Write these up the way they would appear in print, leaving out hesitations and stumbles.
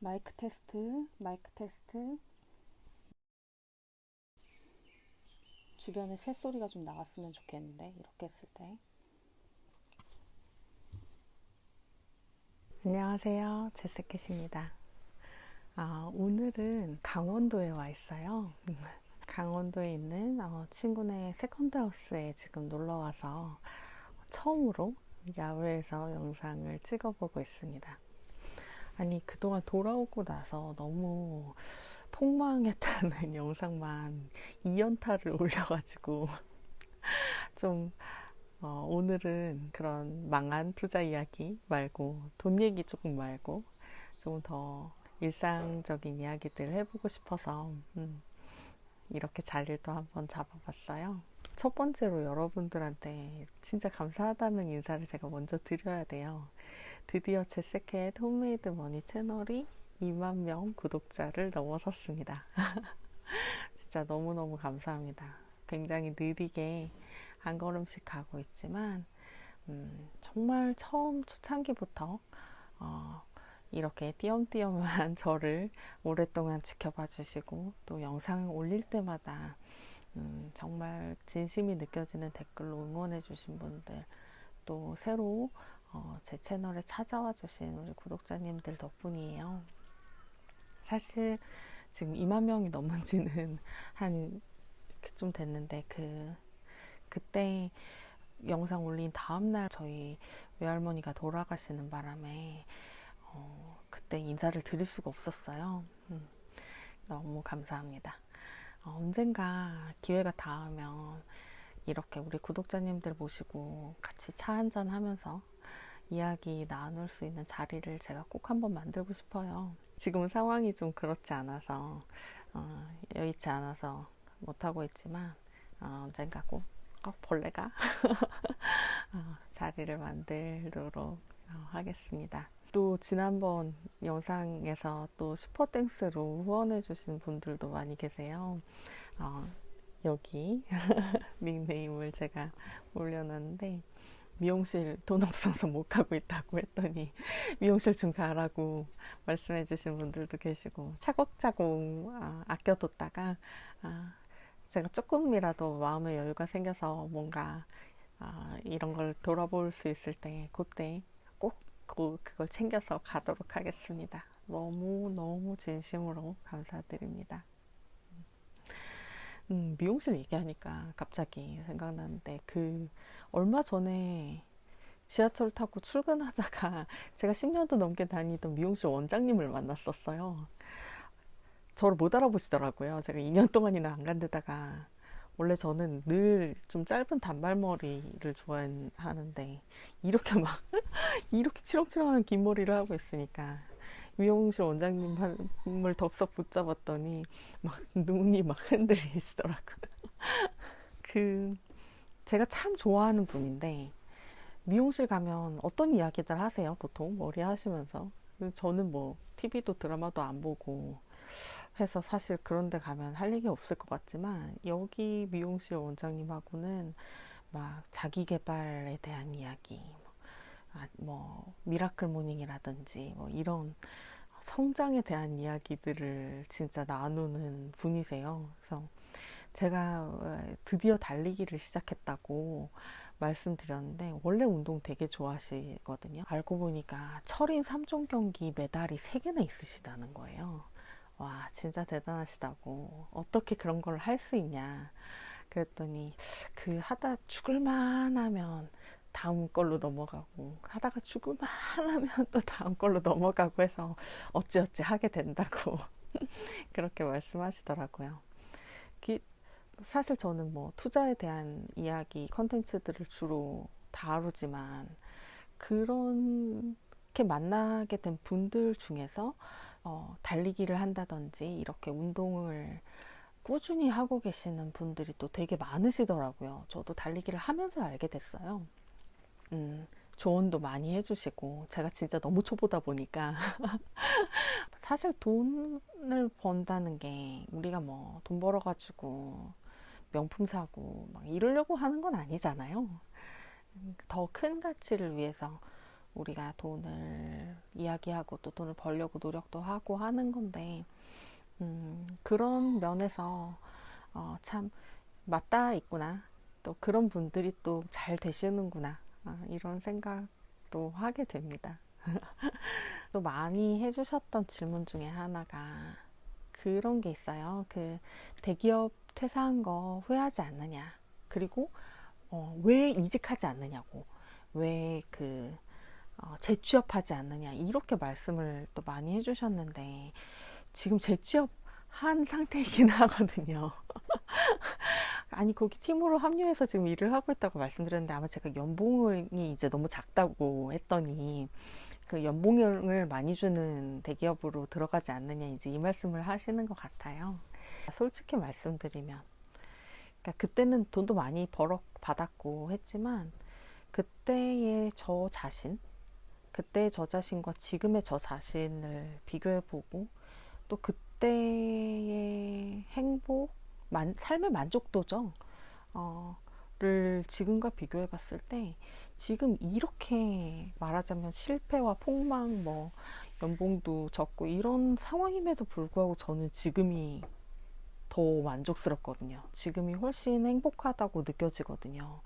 마이크 테스트, 마이크 테스트. 주변에 새소리가 좀 나왔으면 좋겠는데, 이렇게 했을 때. 안녕하세요. 제스켓입니다. 오늘은 강원도에 와 있어요. 강원도에 있는 친구네 세컨드하우스에 지금 놀러 와서 처음으로 야외에서 영상을 찍어보고 있습니다. 아니, 그동안 돌아오고 나서 너무 폭망했다는 영상만 2연타를 올려가지고 좀 오늘은 그런 망한 투자 이야기 말고 돈 얘기 조금 말고 좀 더 일상적인 이야기들 해보고 싶어서 이렇게 자리를 또 한번 잡아봤어요. 첫 번째로 여러분들한테 진짜 감사하다는 인사를 제가 먼저 드려야 돼요. 드디어 제세켓 홈메이드 머니 채널이 2만 명 구독자를 넘어섰습니다. 진짜 너무너무 감사합니다. 굉장히 느리게 한 걸음씩 가고 있지만 정말 처음 초창기부터 이렇게 띄엄띄엄한 저를 오랫동안 지켜봐 주시고 또 영상을 올릴 때마다 정말 진심이 느껴지는 댓글로 응원해 주신 분들, 또 새로 제 채널에 찾아와 주신 우리 구독자님들 덕분이에요. 사실 지금 2만 명이 넘은 지는 한 좀 됐는데 그때 영상 올린 다음날 저희 외할머니가 돌아가시는 바람에 그때 인사를 드릴 수가 없었어요. 너무 감사합니다. 언젠가 기회가 닿으면 이렇게 우리 구독자님들 모시고 같이 차 한잔 하면서 이야기 나눌 수 있는 자리를 제가 꼭 한번 만들고 싶어요. 지금 상황이 좀 그렇지 않아서 여의치 않아서 못하고 있지만 언젠가 꼭 벌레가 자리를 만들도록 하겠습니다. 또 지난번 영상에서 또 슈퍼땡스로 후원해 주신 분들도 많이 계세요. 여기 닉네임을 제가 올려놨는데, 미용실 돈 없어서 못 가고 있다고 했더니 미용실 좀 가라고 말씀해 주신 분들도 계시고, 차곡차곡 아껴뒀다가 제가 조금이라도 마음의 여유가 생겨서 뭔가 이런 걸 돌아볼 수 있을 때 그때 꼭 그걸 챙겨서 가도록 하겠습니다. 너무너무 진심으로 감사드립니다. 미용실 얘기하니까 갑자기 생각나는데, 얼마 전에 지하철 타고 출근하다가 제가 10년도 넘게 다니던 미용실 원장님을 만났었어요. 저를 못 알아보시더라고요. 제가 2년 동안이나 안 간 데다가, 원래 저는 늘 좀 짧은 단발머리를 좋아하는데 이렇게 막 이렇게 치렁치렁한 긴 머리를 하고 있으니까 미용실 원장님을 덥석 붙잡았더니 막 눈이 막 흔들리시더라고요. 그 제가 참 좋아하는 분인데, 미용실 가면 어떤 이야기들 하세요? 보통 머리 하시면서. 저는 뭐 TV도 드라마도 안 보고 해서 사실 그런 데 가면 할 얘기 없을 것 같지만, 여기 미용실 원장님하고는 막 자기 개발에 대한 이야기, 뭐 미라클 모닝이라든지 뭐 이런 성장에 대한 이야기들을 진짜 나누는 분이세요. 그래서 제가 드디어 달리기를 시작했다고 말씀드렸는데, 원래 운동 되게 좋아하시거든요. 알고 보니까 철인 3종 경기 메달이 3개나 있으시다는 거예요. 와, 진짜 대단하시다고. 어떻게 그런 걸 할 수 있냐. 그랬더니 하다 죽을만 하면 다음 걸로 넘어가고, 하다가 죽을만 하면 또 다음 걸로 넘어가고 해서 어찌어찌 하게 된다고 그렇게 말씀하시더라고요. 사실 저는 뭐 투자에 대한 이야기 컨텐츠들을 주로 다루지만, 그렇게 만나게 된 분들 중에서 달리기를 한다든지 이렇게 운동을 꾸준히 하고 계시는 분들이 또 되게 많으시더라고요. 저도 달리기를 하면서 알게 됐어요. 조언도 많이 해주시고, 제가 진짜 너무 초보다 보니까 사실 돈을 번다는 게 우리가 뭐 돈 벌어가지고 명품 사고 막 이러려고 하는 건 아니잖아요. 더 큰 가치를 위해서 우리가 돈을 이야기하고 또 돈을 벌려고 노력도 하고 하는 건데, 그런 면에서 참 맞닿아 있구나. 또 그런 분들이 또 잘 되시는구나. 이런 생각도 하게 됩니다. 또 많이 해주셨던 질문 중에 하나가 그런 게 있어요. 그 대기업 퇴사한 거 후회하지 않느냐. 그리고 왜 이직하지 않느냐고. 왜 재취업하지 않느냐. 이렇게 말씀을 또 많이 해주셨는데 지금 재취업한 상태이긴 하거든요. 아니 거기 팀으로 합류해서 지금 일을 하고 있다고 말씀드렸는데 아마 제가 연봉이 이제 너무 작다고 했더니 그 연봉을 많이 주는 대기업으로 들어가지 않느냐 이제 이 말씀을 하시는 것 같아요. 솔직히 말씀드리면 그러니까 그때는 돈도 많이 벌어 받았고 했지만 그때의 저 자신 그때의 저 자신과 지금의 저 자신을 비교해보고 또 그때의 행복 삶의 만족도죠. 를 지금과 비교해 봤을 때 지금 이렇게 말하자면 실패와 폭망 뭐 연봉도 적고 이런 상황임에도 불구하고 저는 지금이 더 만족스럽거든요. 지금이 훨씬 행복하다고 느껴지거든요.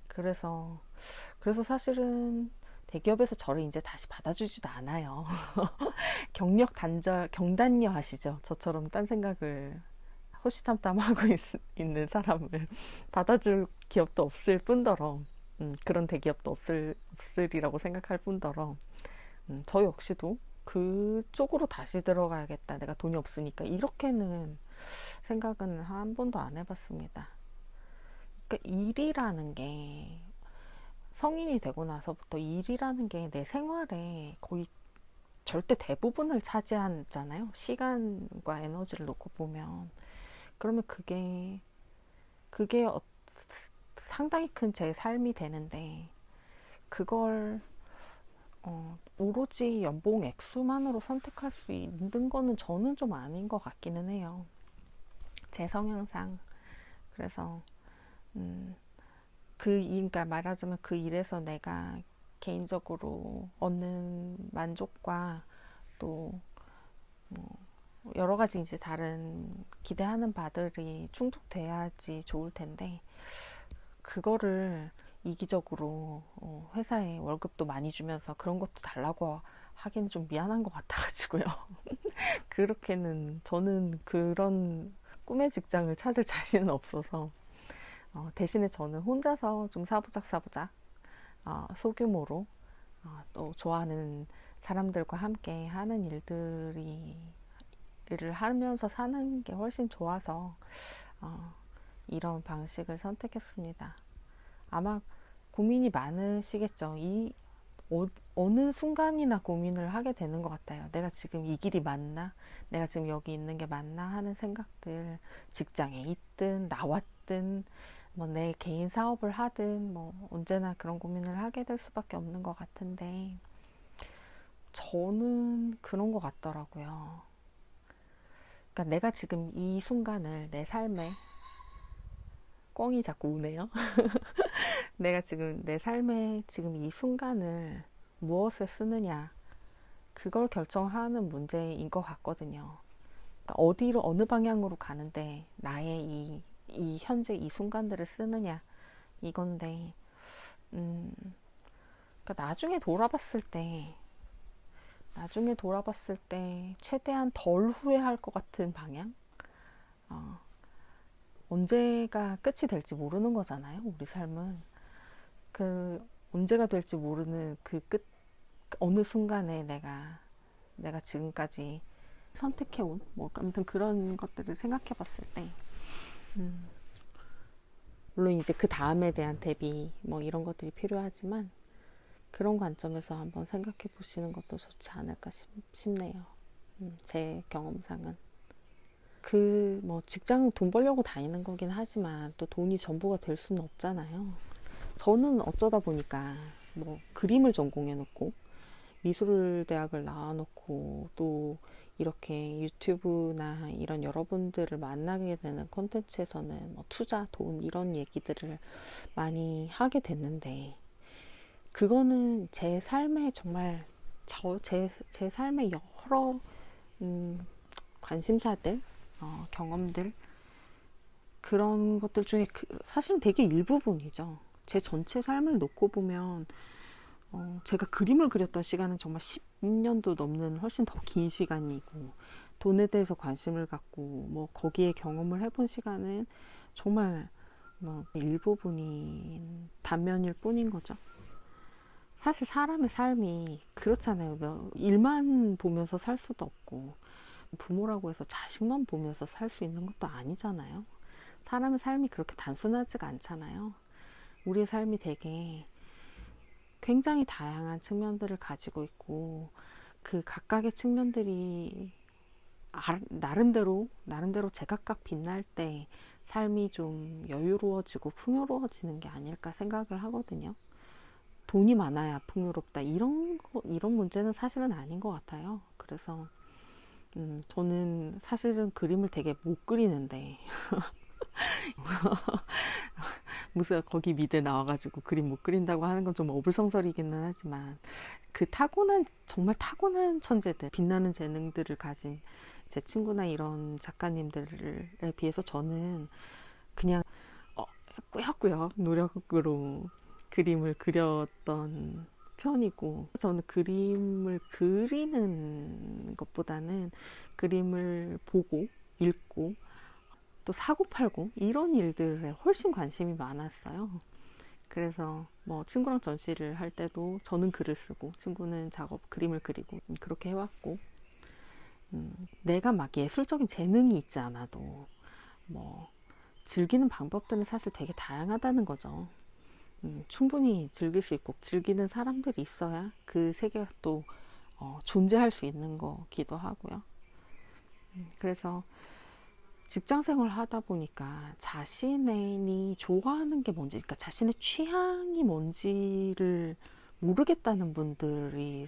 그래서 사실은 대기업에서 저를 이제 다시 받아주지도 않아요. 경단녀 하시죠. 저처럼 딴 생각을 호시탐탐하고 있는 사람을 받아줄 기업도 없을 뿐더러 그런 대기업도 없으리라고 생각할 뿐더러 저 역시도 그쪽으로 다시 들어가야겠다. 내가 돈이 없으니까 이렇게는 생각은 한 번도 안 해봤습니다. 그러니까 일이라는 게 성인이 되고 나서부터 일이라는 게 내 생활에 거의 절대 대부분을 차지하잖아요. 시간과 에너지를 놓고 보면 그러면 그게 상당히 큰 제 삶이 되는데 그걸 오로지 연봉 액수만으로 선택할 수 있는 거는 저는 좀 아닌 것 같기는 해요. 제 성향상. 그래서 그러니까 말하자면 그 일에서 내가 개인적으로 얻는 만족과 또 여러 가지 이제 다른 기대하는 바들이 충족돼야지 좋을 텐데 그거를 이기적으로 회사에 월급도 많이 주면서 그런 것도 달라고 하기는 좀 미안한 것 같아가지고요. 그렇게는 저는 그런 꿈의 직장을 찾을 자신은 없어서 대신에 저는 혼자서 좀 사부작 소규모로 또 좋아하는 사람들과 함께 하는 일을 하면서 사는 게 훨씬 좋아서 이런 방식을 선택했습니다. 아마 고민이 많으시겠죠. 어느 순간이나 고민을 하게 되는 것 같아요. 내가 지금 이 길이 맞나? 내가 지금 여기 있는 게 맞나? 하는 생각들, 직장에 있든 나왔든 뭐 내 개인 사업을 하든 뭐 언제나 그런 고민을 하게 될 수밖에 없는 것 같은데 저는 그런 것 같더라고요. 그러니까 내가 지금 이 순간을 내 삶에 꿩이 자꾸 우네요. 내가 지금 내 삶에 지금 이 순간을 무엇을 쓰느냐 그걸 결정하는 문제인 것 같거든요. 그러니까 어디로 어느 방향으로 가는데 나의 이 현재 이 순간들을 쓰느냐 이건데 그러니까 나중에 돌아봤을 때 최대한 덜 후회할 것 같은 방향 언제가 끝이 될지 모르는 거잖아요. 우리 삶은 언제가 될지 모르는 어느 순간에 내가 지금까지 선택해온 뭐 아무튼 그런 것들을 생각해봤을 때 물론 이제 그 다음에 대한 대비 뭐 이런 것들이 필요하지만 그런 관점에서 한번 생각해 보시는 것도 좋지 않을까 싶네요. 제 경험상은 뭐 직장은 돈 벌려고 다니는 거긴 하지만 또 돈이 전부가 될 수는 없잖아요. 저는 어쩌다 보니까 뭐 그림을 전공해 놓고 미술대학을 나와놓고 또 이렇게 유튜브나 이런 여러분들을 만나게 되는 콘텐츠에서는 뭐 투자, 돈 이런 얘기들을 많이 하게 됐는데 그거는 제 삶에 정말 제 삶의 여러 관심사들, 경험들, 그런 것들 중에 사실은 되게 일부분이죠. 제 전체 삶을 놓고 보면 제가 그림을 그렸던 시간은 정말 10년도 넘는 훨씬 더 긴 시간이고, 돈에 대해서 관심을 갖고 뭐 거기에 경험을 해본 시간은 정말 뭐 일부분인 단면일 뿐인 거죠. 사실 사람의 삶이 그렇잖아요. 일만 보면서 살 수도 없고, 부모라고 해서 자식만 보면서 살 수 있는 것도 아니잖아요. 사람의 삶이 그렇게 단순하지가 않잖아요. 우리의 삶이 되게 굉장히 다양한 측면들을 가지고 있고, 그 각각의 측면들이 나름대로 제각각 빛날 때 삶이 좀 여유로워지고 풍요로워지는 게 아닐까 생각을 하거든요. 돈이 많아야 풍요롭다, 이런 문제는 사실은 아닌 것 같아요. 그래서 저는 사실은 그림을 되게 못 그리는데 무슨 거기 미대 나와가지고 그림 못 그린다고 하는 건 좀 어불성설이기는 하지만, 그 정말 타고난 천재들, 빛나는 재능들을 가진 제 친구나 이런 작가님들에 비해서 저는 그냥 꾸역꾸역 노력으로 그림을 그렸던 편이고, 저는 그림을 그리는 것보다는 그림을 보고 읽고 또 사고 팔고 이런 일들에 훨씬 관심이 많았어요. 그래서 뭐 친구랑 전시를 할 때도 저는 글을 쓰고 친구는 그림을 그리고 그렇게 해왔고, 내가 막 예술적인 재능이 있지 않아도 뭐 즐기는 방법들은 사실 되게 다양하다는 거죠. 충분히 즐길 수 있고 즐기는 사람들이 있어야 그 세계가 또 존재할 수 있는 거기도 하고요. 그래서 직장 생활을 하다 보니까 자신이 좋아하는 게 뭔지, 그러니까 자신의 취향이 뭔지를 모르겠다는 분들이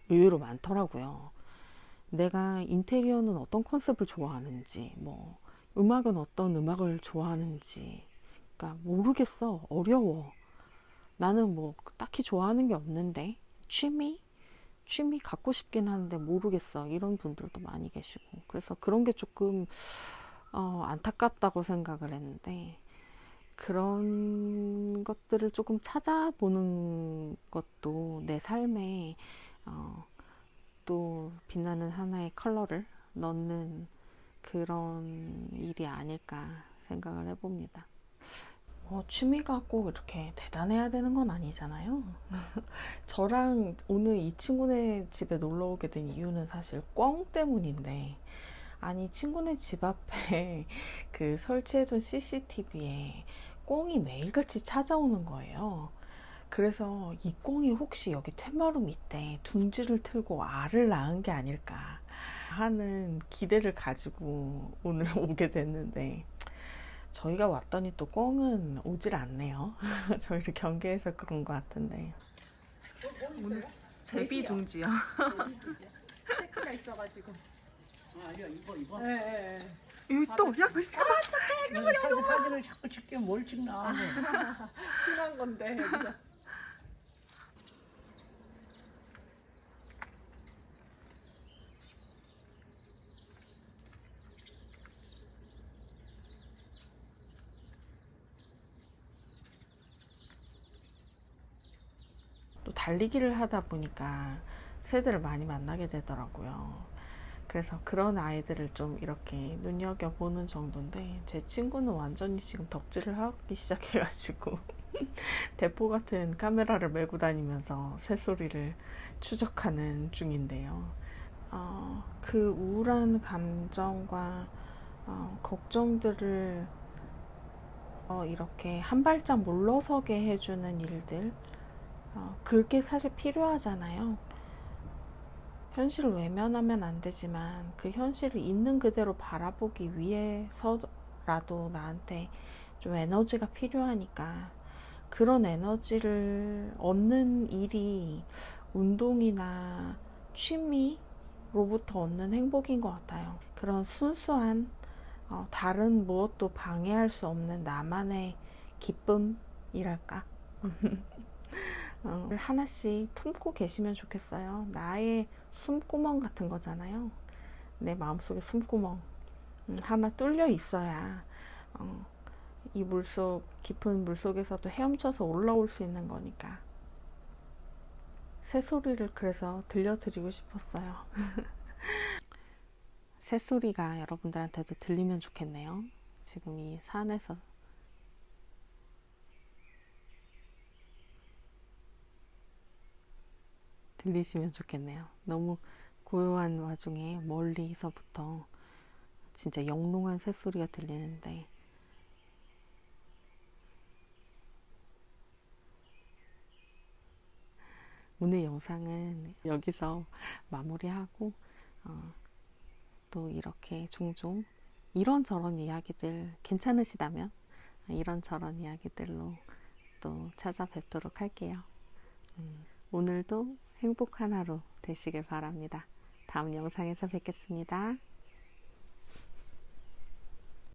의외로 많더라고요. 내가 인테리어는 어떤 컨셉을 좋아하는지, 뭐 음악은 어떤 음악을 좋아하는지, 그러니까 모르겠어. 어려워. 나는 뭐 딱히 좋아하는 게 없는데 취미 갖고 싶긴 한데 모르겠어. 이런 분들도 많이 계시고, 그래서 그런 게 조금 안타깝다고 생각을 했는데, 그런 것들을 조금 찾아보는 것도 내 삶에 또 빛나는 하나의 컬러를 넣는 그런 일이 아닐까 생각을 해봅니다. 취미가 꼭 이렇게 대단해야 되는 건 아니잖아요. 저랑 오늘 이 친구네 집에 놀러 오게 된 이유는 사실 꿩 때문인데, 아니 친구네 집 앞에 그 설치해둔 CCTV에 꿩이 매일같이 찾아오는 거예요. 그래서 이 꿩이 혹시 여기 퇴마루 밑에 둥지를 틀고 알을 낳은 게 아닐까 하는 기대를 가지고 오늘 오게 됐는데, 저희가 왔더니 또 꿩은 오질 않네요. 저희를 경계해서 그런 것 같은데. 오늘 제비둥지요. 새끼가 있어가지고. 아, 이거. 네. 여기 또, 야, 사진을 자꾸 찍게 뭘 찍나. 흔한 건데 여기서. 또 달리기를 하다 보니까 새들을 많이 만나게 되더라고요. 그래서 그런 아이들을 좀 이렇게 눈여겨보는 정도인데, 제 친구는 완전히 지금 덕질을 하기 시작해가지고 대포 같은 카메라를 메고 다니면서 새소리를 추적하는 중인데요. 그 우울한 감정과 걱정들을 이렇게 한 발짝 물러서게 해주는 일들, 그게 사실 필요하잖아요. 현실을 외면하면 안 되지만 그 현실을 있는 그대로 바라보기 위해서라도 나한테 좀 에너지가 필요하니까, 그런 에너지를 얻는 일이 운동이나 취미로부터 얻는 행복인 것 같아요. 그런 순수한 다른 무엇도 방해할 수 없는 나만의 기쁨이랄까. 하나씩 품고 계시면 좋겠어요. 나의 숨구멍 같은 거잖아요. 내 마음속에 숨구멍 하나 뚫려 있어야 이 물속, 깊은 물속에서도 헤엄쳐서 올라올 수 있는 거니까. 새소리를 그래서 들려드리고 싶었어요. 새소리가 여러분들한테도 들리면 좋겠네요. 지금 이 산에서 들리시면 좋겠네요. 너무 고요한 와중에 멀리서부터 진짜 영롱한 새소리가 들리는데, 오늘 영상은 여기서 마무리하고 또 이렇게 종종 이런저런 이야기들 괜찮으시다면 이런저런 이야기들로 또 찾아뵙도록 할게요. 오늘도 행복한 하루 되시길 바랍니다. 다음 영상에서 뵙겠습니다.